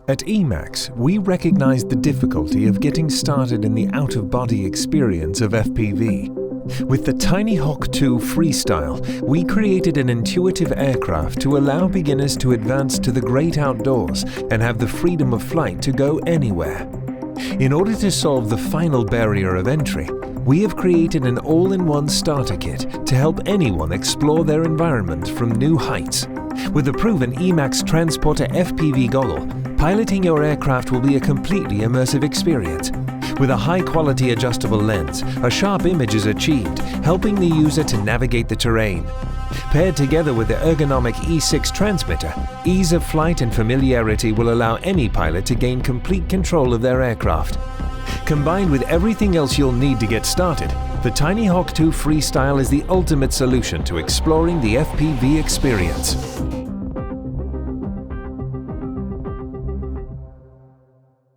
At EMAX, we recognize the difficulty of getting started in the out-of-body experience of FPV. With the Tinyhawk II Freestyle, we created an intuitive aircraft to allow beginners to advance to the great outdoors and have the freedom of flight to go anywhere. In order to solve the final barrier of entry, we have created an all-in-one starter kit to help anyone explore their environment from new heights. With the proven EMAX Transporter FPV Goggle, piloting your aircraft will be a completely immersive experience. With a high-quality adjustable lens, a sharp image is achieved, helping the user to navigate the terrain. Paired together with the ergonomic E6 transmitter, ease of flight and familiarity will allow any pilot to gain complete control of their aircraft. Combined with everything else you'll need to get started, the Tinyhawk II Freestyle is the ultimate solution to exploring the FPV experience.